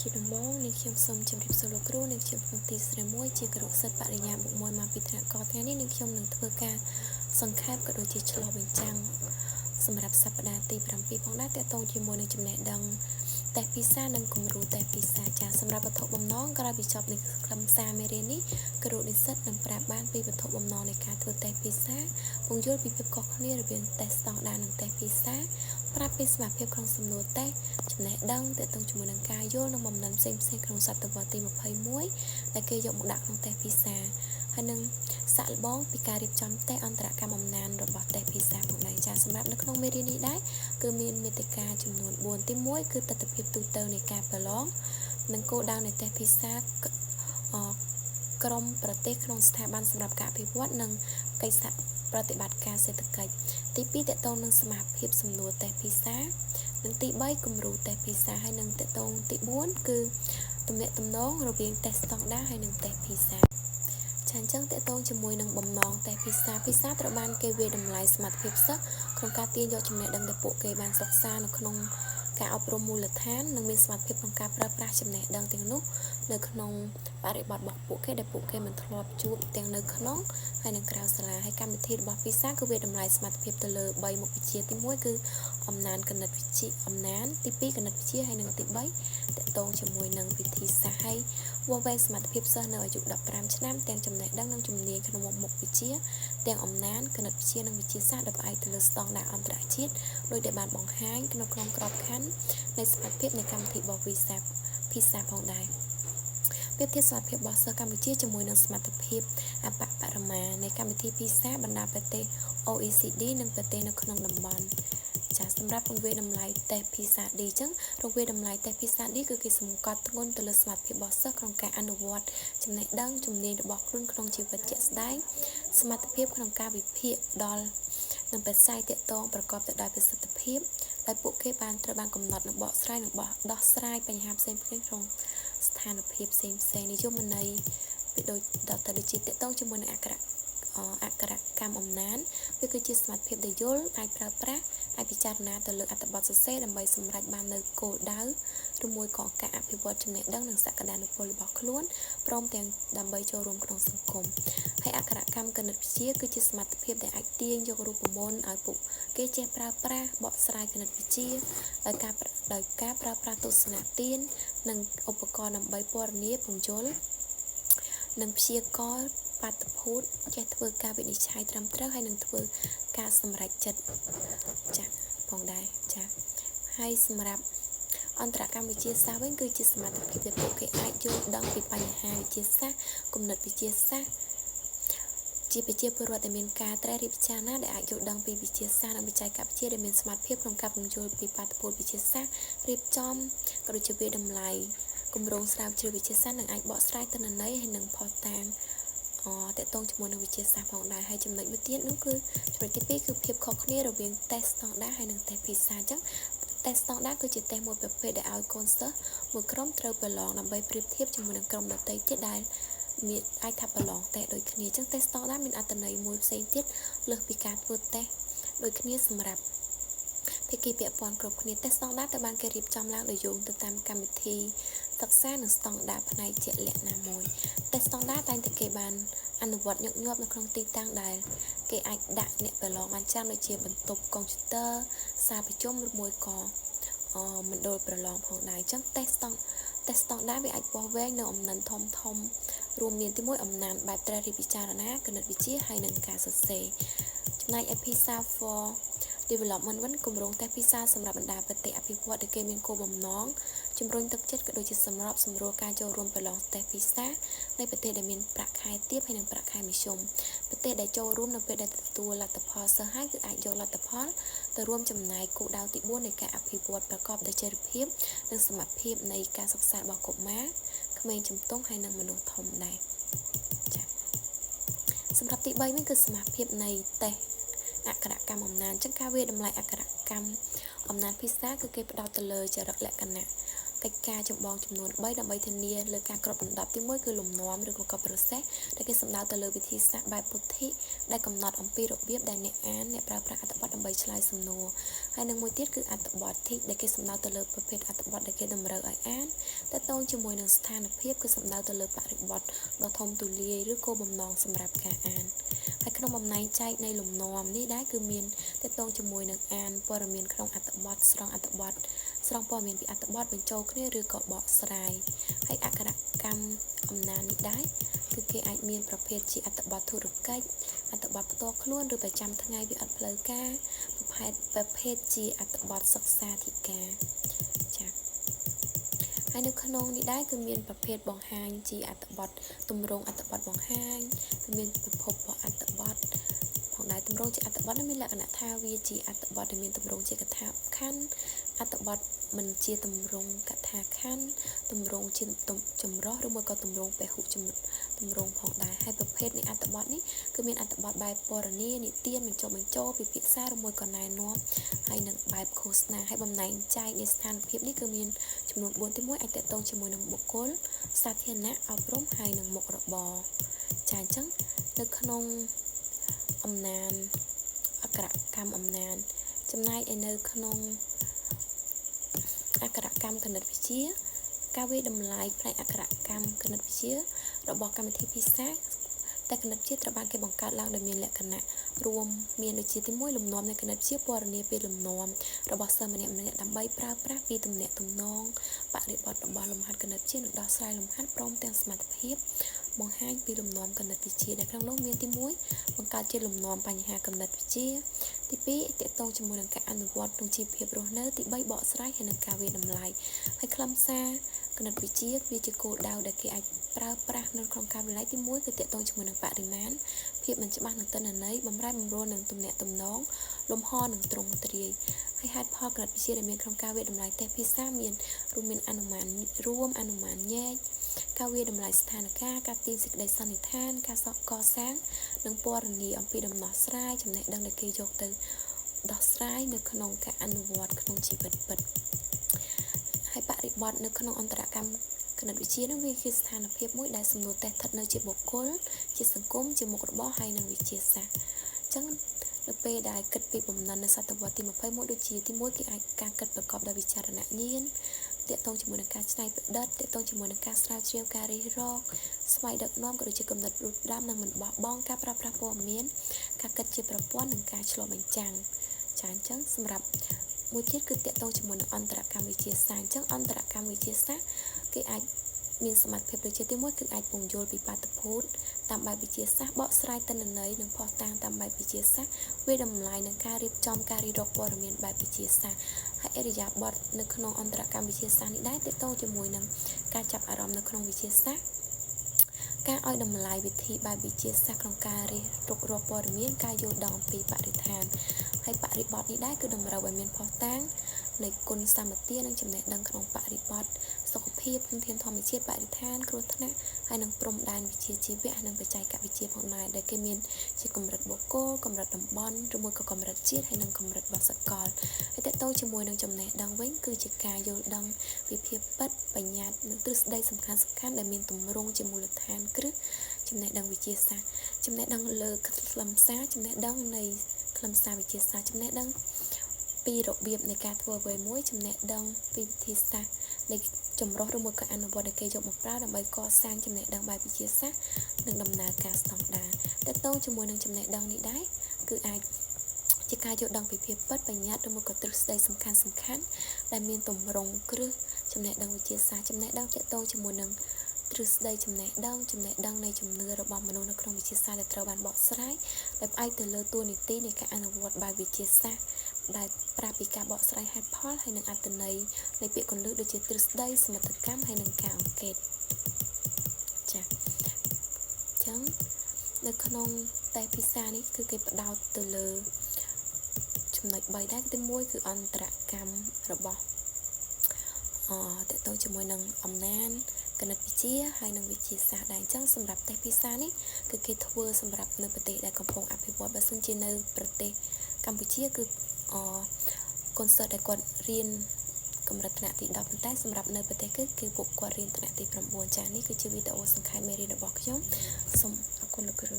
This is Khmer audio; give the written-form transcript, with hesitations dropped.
ជាដំបូងនេះខ្ញុំសូមជម្រាបសួរលោកគ្រូនិងខ្ញុំក្នុងទីស្រីមួយជាគរុសិទ្ធិបរិញ្ញាបុក1មកពីថ្នាក់កថ្ងៃនេះនឹងខ្ញុំនឹងធ្វើការសង្ខេបក៏ដូចជាឆ្លុះបញ្ចាំងសម្រាប់សប្តាហ៍ទី7ផងដែរតកតងជាមួយនឹងចំណេះដឹងតេស្តភាសានិងគំរូតេស្តភាសាចាសម្រាប់វត្ថុបំណងក្រោយពីចប់នៃខ្លឹមសារមេរៀននេះគរុនិស្សិតនឹងប្រាប់បានពីវត្ថុបំណងនៃការធ្វើតេស្តភាសាពង្យល់ពីភាពខុសគ្នារវាងតេស្តស្តង់ដារនិងតេស្តភាសាប្រាប់ពីសមាភិបក្នុងសំណួរតេស្តចំណេះដឹងតកតងជាមួយនឹងការយល់និងបំណិនផ្សេងៗក្នុងសតវត្សទី21ដែលគេយកមកដាក់ក្នុងតេស្តភាសាហើយនឹងសាក់លបងពីការរៀបចំតេស្តអន្តរកម្មអំណានរបស់តេស្តភាសាផងដែរចាសម្រាប់នៅក្នុងមេរៀននេះដែរគឺមានមាតិកាចំនួន4ទី1គឺទស្សនវិជ្ជាទូទៅនៃការប្រឡងនិងគោលដៅនៃតេស្តភាសាក្រមប្រទេសក្នុងស្ថាប័នសម្រាប់ការអភិវឌ្ឍនិងកិច្ចសហប្រតិបត្តិការសេដ្ឋកិច្ចទី2តកតងនឹងសមាភិបសំណួរតេស្តភាសានិងទី3គំរូតេស្តភាសាហើយនឹងតកតងទី4គឺទំនាក់ទំនងរវាងតេស្តស្តង់ដារហើយនិងតេស្តភាសាចាអញ្ចឹងតកតងជាមួយនឹងបំណងតេស្តភាសាត្រូវបានគេវាយតម្លៃសមត្ថភាពសិស្សក្នុងការទាញយកចំណេះដឹងដែលពួកគេបានសិក្សានៅក្នុងការអប់រំមូលដ្ឋាននិងមានសមត្ថភាពក្នុងការប្រើប្រាស់ចំណេះដឹងទាំងនោះនៅក្នុងបរិបទរបស់ពួកគេដែលពួកគេមិនធ្លាប់ជួបទាំងនៅក្នុងហើយនិងក្រៅសាលាហើយកម្មវិធីរបស់ភាសាគឺវាតម្លៃសមត្ថភាពទៅលើ3មុខវិជ្ជាទី1គឺអំណានគណិតវិទ្យាអំណានទី2គណិតវិទ្យាហើយនិងទី3តកតងជាមួយនឹងវិធីសាស្ត្រហើយវាស់វែងសមត្ថភាពសិស្សនៅអាយុ15ឆ្នាំទាំងចំណេះដឹងនិងជំនាញក្នុងមុខវិជ្ជាទាំងអំណានគណិតវិទ្យានិងវិទ្យាសាស្ត្រដែលផ្អែកទៅលើស្តង់ដារអន្តរជាតិដោយដែលបានបង្ហាញក្នុងក្របខ័ណ្ឌនៃសមត្ថភាពនៃកម្មវិធីរបស់ភាសាផងដែរប្រៀបធៀបសមត្ថភាពរបស់សិស្សកម្ពុជាជាមួយនឹងសមត្ថភាពអបបរមានៃកម្មវិធីភាសាបណ្ដាប្រទេស OECD និងប្រទេសនៅក្នុងតំបន់ចាសម្រាប់រង្វាយតម្លៃតេស្តភាសា D អញ្ចឹងរង្វាយតម្លៃតេស្តភាសា D គឺគេសម្គាល់ធ្ងន់ទៅលើសមត្ថភាពរបស់សិស្សក្នុងការអនុវត្តចំណេះដឹងជំនាញរបស់ខ្លួនក្នុងជីវិតជាក់ស្ដែងសមត្ថភាពក្នុងការវិភាគដល់និងបច្ចេកទាក់ទងប្រកបទៅដោយប្រសិទ្ធភាពដែលពួកគេបានត្រូវបានកំណត់និងបកស្រាយនិងដោះស្រាយបញ្ហាផ្សេងៗក្នុងស្ថានភាពផ្សេងនិយមន័យពីដូចជាទាក់ទងជាមួយនឹងអក្ខរកម្មអំណានវាគឺជាសមត្ថភាពដែលយល់អាចប្រើប្រាស់អាចពិចារណាទៅលើអត្ថបទសរសេរដើម្បីសម្រេចបាននូវគោលដៅឬមួយក៏ការអភិវឌ្ឍចំណេះដឹងនិងសក្តានុពលរបស់ខ្លួនព្រមទាំងដើម្បីចូលរួមក្នុងសង្គមហើយអក្ខរកម្មគណិតវិទ្យាគឺជាសមត្ថភាពដែលអាចទាញយករូបមន្តឲ្យពួកគេចេះប្រើប្រាស់បកស្រាយគណិតវិទ្យាដោយការប្រើប្រាស់ទស្សនៈទាននិងឧបករណ៍ដើម្បីពណ៌នាពន្យល់និងព្យាករណ៍បាតុភូតចេះធ្វើការវិនិច្ឆ័យត្រឹមត្រូវហើយនឹងធ្វើការសម្រេចចិត្តចា៎ផងដែរចា៎ហើយសម្រាប់អន្តរកម្មវិទ្យាសាស្ត្រវិញគឺជាសមត្ថភាពដែលពួកគេអាចយល់ដឹងពីបញ្ហាវិទ្យាសាស្ត្រគំនិតវិទ្យាសាស្ត្រជាប្រជាពលរដ្ឋដែលមានការត្រិះរិះពិចារណាដែលអាចយល់ដឹងពីវិទ្យាសាស្ត្រនិងបច្ចេកវិទ្យាដែលមានសមត្ថភាពក្នុងការពន្យល់ពីបាតុភូតវិទ្យាសាស្ត្ររៀបចំក៏ដូចជាវាតម្លៃគម្រោងស្រាវជ្រាវវិទ្យាសាស្ត្រនិងអាចបកស្រាយទិន្នន័យហើយនឹងភស្តុតាងតកតងជាមួយនឹងវិទ្យាសាស្ត្រផងដែរហើយចំណុចមួយទៀតនោះគឺចំណុចទី2គឺភាពខុសគ្នារវាងតេស្តស្តង់ដារហើយនិងតេស្តភាសាអញ្ចឹងតេស្តស្តង់ដារគឺជាតេស្តមួយប្រភេទដែលឲ្យកូនសិស្សមួយក្រុមត្រូវប្រឡងដើម្បីប្រៀបធៀបជាមួយនឹងក្រុមដទៃទៀតដែលមានអាចថាប្រឡងតេស្តដូចគ្នាអញ្ចឹងតេស្តស្តង់ដារមានអត្ថន័យមួយផ្សេងទៀតលើសពីការធ្វើតេស្តដូចគ្នាសម្រាប់ភាគីពាក់ព័ន្ធគ្រប់គ្នាតេស្តស្តង់ដារត្រូវបានគេរៀបចំឡើងដោយយោងទៅតាមកម្មវិធីសិក្សានិងស្តង់ដារផ្នែកជាក់លាក់ណាមួយតេស្តស្តង់ដារតែងតែគេបានអនុវត្តញឹកញាប់នៅក្នុងទីតាំងដែលគេអាចដាក់អ្នកប្រឡងបានចាំដូចជាបន្ទប់កុំព្យូទ័រសាលប្រជុំឬមួយក៏មណ្ឌលប្រឡងផងដែរអញ្ចឹងតេស្តស្តង់ដារវាអាចវាស់វែងនៅអំណិនធំរួមមានទី1អំណានបែបត្រិះរិះពិចារណាគណិតវិទ្យាហើយនិងការសរសេរចំណែកឯភាសា for development វិញគម្រោងតេស្តភាសាសម្រាប់បណ្ដាប្រទេសអភិវឌ្ឍន៍ដែលគេមានគោលបំណងជំរុញទឹកចិត្តក៏ដូចជាសម្រួលការចូលរួមប្រឡងតេស្តភាសានៃប្រទេសដែលមានប្រាក់ខែទាបហើយនិងប្រាក់ខែមធ្យមប្រទេសដែលចូលរួមនៅពេលដែលទទួលលទ្ធផលសិស្សហើយគឺអាចយកលទ្ធផលទៅរួមចំណែកគោលដៅទី4នៃការអភិវឌ្ឍប្រកបដោយចីរភាពនិងសមត្ថភាពនៃការសិក្សារបស់កុមារក្មេងជំទង់ហើយនិងមនុស្សធំដែរចា៎សម្រាប់ទី3វិញគឺសមាភិបនៃតេស្តអក្ខរកម្មអំណានអញ្ចឹងការវាយតម្លៃអក្ខរកម្មអំណានភាសាគឺគេផ្ដោតទៅលើចរិតលក្ខណៈកិច្ចការចម្បងចំនួន3ដើម្បីធានាលើការគ្របដណ្ដប់ទី1គឺលំនាំឬក៏ process ដែលគេសំដៅទៅលើវិធីសាស្ត្របែបពុទ្ធិ ដែលកំណត់អំពីរបៀបដែលអ្នកអានអ្នកប្រើប្រាស់អត្ថបទដើម្បីឆ្លើយសំណួរហើយនឹងមួយទៀតគឺអត្ថបទទីដែលគេសំដៅទៅលើប្រភេទអត្ថបទដែលគេតម្រូវឲ្យអានតើតើជាមួយនឹងស្ថានភាពគឺសំដៅទៅលើបរិបទដ៏ធំទូលាយឬគោលបំណងសម្រាប់ការអានហើយក្នុងបំណែកចែកនៃលំនាំនេះដែរគឺមានតើតើជាមួយនឹងអានព័ត៌មានក្នុងអត្ថបទស្រង់អត្ថបទស្រង់ព័ត៌មានពីអត្ថបទបញ្ចូលគ្នាឬក៏បកស្រាយហើយអក្ខរកម្មអំណាចនេះដែរគឺគេអាចមានប្រភេទជាអត្ថបទធុរកិច្ចអត្ថបទផ្ទាល់ខ្លួនឬប្រចាំថ្ងៃវាអត់ផ្លូវការប្រភេទជាអត្ថបទសិក្សាធិការចា៎ហើយនៅក្នុងនេះដែរគឺមានប្រភេទបង្ហាញជាអត្ថបទទម្រង់អត្ថបទបង្ហាញគឺមានប្រភពរបស់អត្ថបទផងដែរទម្រង់ជាអត្ថបទមានលក្ខណៈថាវាជាអត្ថបទដែលមានទម្រង់ជាកថាខណ្ឌអត្ថបទមិនជាទម្រង់កថាខណ្ឌទម្រង់ជាចម្រោះឬមួយក៏ទម្រង់ពហុទម្រង់ផងដែរហើយប្រភេទនៃអត្ថបទនេះគឺមានអត្ថបទបែបពណ៌នានិទានបញ្ចុះបញ្ចូលពិភាក្សាឬមួយក៏ណែនាំហើយនឹងបែបឃោសនាហើយបំណែកចែកនៃស្ថានភាពនេះគឺមានចំនួន4ទី1អាចតកតងជាមួយនឹងបុគ្គលសាធារណៈអប់រំហើយនឹងមុខរបរចាអញ្ចឹងនៅក្នុងអំណាចអក្ខរកម្មអំណាចចំណែកឯនៅក្នុងអក្ខរកម្មគណិតវិទ្យាការវិតម្លៃផ្នែកអក្ខរកម្មគណិតវិទ្យារបស់កម្មវិធីភាសាតែគណិតវិទ្យាត្រូវបានគេបង្កើតឡើងដោយមានលក្ខណៈរួមមានដូចជាទី1លំនាំនៃគណិតវិទ្យាពណ៌នាពីលំនាំរបស់សិស្សម្នាក់ៗដើម្បីប្រើប្រាស់ពីទំនាក់ទំនងបរិបទរបស់លំហាត់គណិតវិទ្យានិងដោះស្រាយលំហាត់ព្រមទាំងសមត្ថភាពបង្ហាញពីលំនាំគណិតវិទ្យាដែលក្នុងនោះមានទី1បង្កើតជាលំនាំបញ្ហាគណិតវិទ្យាទី2ទាក់ទងជាមួយនឹងការអនុវត្តក្នុងជីវភាពរស់នៅទី3បកស្រាយហើយនឹងការវិតម្លៃហើយខ្លឹមសារគណិតវិទ្យាវាជាគោលដៅដែលគេអាចប្រើប្រាស់នៅក្នុងការវិតម្លៃទី1គឺទាក់ទងជាមួយនឹងបរិមាណភាពមិនច្បាស់នឹងទិន្នន័យបំរែបំរួលនឹងទំនាក់ទំនងលំហនឹងទ្រង់ទ្រាយហើយហេតុផលគណិតវិទ្យាដែលមានក្នុងការវិតម្លៃតេស្តភាសាមានរួមមានអនុមានរួមអនុមានញែកការវិតម្លៃស្ថានភាពការទាញសេចក្តីសន្និដ្ឋានការកសាងនិងពណ៌នាអំពីដំណោះស្រាយចំណេះដឹងដែលគេយកទៅដោះស្រាយនៅក្នុងការអនុវត្តក្នុងជីវិតពិតហើយបរិបទនៅក្នុងអន្តរកម្មគណិតវិទ្យានោះវាគឺស្ថានភាពមួយដែលសំណួរតេស្តស្ថិតនៅជាបុគ្គលជាសង្គមជាមុខរបរហើយនិងវិទ្យាសាស្ត្រអញ្ចឹងនៅពេលដែលគិតពីបំណិននៅសតវត្សទី21ដូចជាទី1គឺអាចការគិតប្រកបដោយវិចារណញ្ញាណទាក់ទងជាមួយនឹងការច្នៃប្រឌិតទាក់ទងជាមួយនឹងការស្រាវជ្រាវការរិះរកស្វ័យដឹកនាំក៏ដូចជាកំណត់រូបដាមនិងមិនបោះបង់ការប្រើប្រាស់ព័ត៌មានការគិតជាប្រព័ន្ធនិងការឆ្លុះបញ្ចាំងចាអញ្ចឹងសម្រាប់មួយទៀតគឺទាក់ទងជាមួយនឹងអន្តរកម្មវិទ្យាសាស្ត្រអញ្ចឹងអន្តរកម្មវិទ្យាសាស្ត្រគេអាចមានសមត្ថភាពដូចជាទី1គឺអាចពង្យល់ពីបាតុភូតតាមបែបវិទ្យាសាស្ត្របកស្រាយទិន្នន័យនិងភស្តុតាងតាមបែបវិទ្យាសាស្ត្រវាតម្លៃនឹងការរៀបចំការរិះរកព័ត៌មានបែបវិទ្យាសាស្ត្រហើយអរិយាប័ត្រនៅក្នុងអន្តរកម្មវិទ្យាសាស្ត្រនេះដែរទាក់ទងជាមួយនឹងការចាប់អារម្មណ៍នៅក្នុងវិទ្យាសាស្ត្រការឲ្យតម្លៃវិធីបែបវិទ្យាសាស្ត្រក្នុងការរិះរកព័ត៌មានការយល់ដឹងអំពីបរិស្ថានហើយបរិបទនេះដែរគឺតម្រូវឲ្យមានភស្តុតាងនៃគុណសម្បទានិងចំណេះដឹងក្នុងបរិបទសុខភាពធនធានធម្មជាតិបរិស្ថានគ្រោះថ្នាក់ហើយនឹងព្រំដែនវិជ្ជាជីវៈនិងបច្ចេកវិទ្យាផងដែរដែលគេមានជាកម្រិតបុគ្គលកម្រិតតំបន់ឬមួយក៏កម្រិតជាតិហើយនិងកម្រិតរបស់សកលហើយតើតើជាមួយនឹងចំណេះដឹងវិញគឺជាការយល់ដឹងពីភាពពិតបញ្ញត្តិនិងទ្រឹស្ដីសំខាន់ៗដែលមានទម្រង់ជាមូលដ្ឋានគ្រឹះចំណេះដឹងវិទ្យាសាស្ត្រចំណេះដឹងលើខ្លឹមសារចំណេះដឹងនៃខ្លឹមសារវិទ្យាសាស្ត្រចំណេះដឹងពីរបៀបនៃការធ្វើអ្វីមួយចំណេះដឹងពីវិធីសាស្ត្រនៃចម្រុះឬមួយក៏អនុវត្តដែលគេយកមកប្រើដើម្បីកសាងចំណេះដឹងបែបវិទ្យាសាស្ត្រនិងដំណើរការស្តង់ដារតើតើជាមួយនឹងចំណេះដឹងនេះដែរគឺអាចជាការយល់ដឹងពីភាពពិតបញ្ញត្តិឬមួយក៏ទ្រឹស្ដីសំខាន់ៗដែលមានទម្រង់គ្រឹះចំណេះដឹងវិទ្យាសាស្ត្រចំណេះដឹងតើតើជាមួយនឹងទ្រឹស្ដីចំណេះដឹងនៃជំនឿរបស់មនុស្សនៅក្នុងវិទ្យាសាស្ត្រដែលត្រូវបានបកស្រាយដោយផ្អែកទៅលើតួនាទីនៃការអនុវត្តបែបវិទ្យាសាស្ត្រដែលប្រាប់ពីការបកស្រាយហេតុផលហើយនិងអត្ថន័យនៃពាក្យគន្លឹះដូចជាទ្រឹស្ដីសមិទ្ធកម្មហើយនិងការអង្កេតចា៎អញ្ចឹងនៅក្នុងតែភាសានេះគឺគេផ្ដោតទៅលើចំណុច3ដែរទី1គឺអន្តរកម្មរបស់តើតើជាមួយនឹងអំណាចគណិតវិទ្យាហើយនិងវិទ្យាសាស្ត្រដែរអញ្ចឹងសម្រាប់តេស្តភាសានេះគឺគេធ្វើសម្រាប់នៅប្រទេសដែលកំពុងអភិវឌ្ឍបើសិនជានៅប្រទេសកម្ពុជាគឺកូនសិស្សដែលគាត់រៀនកម្រិតថ្នាក់ទី10ប៉ុន្តែសម្រាប់នៅប្រទេសគឺពួកគាត់រៀនថ្នាក់ទី9ចា៎នេះគឺជាវីដេអូសង្ខេបមេរៀនរបស់ខ្ញុំសូមអរគុណលោកគ្រូ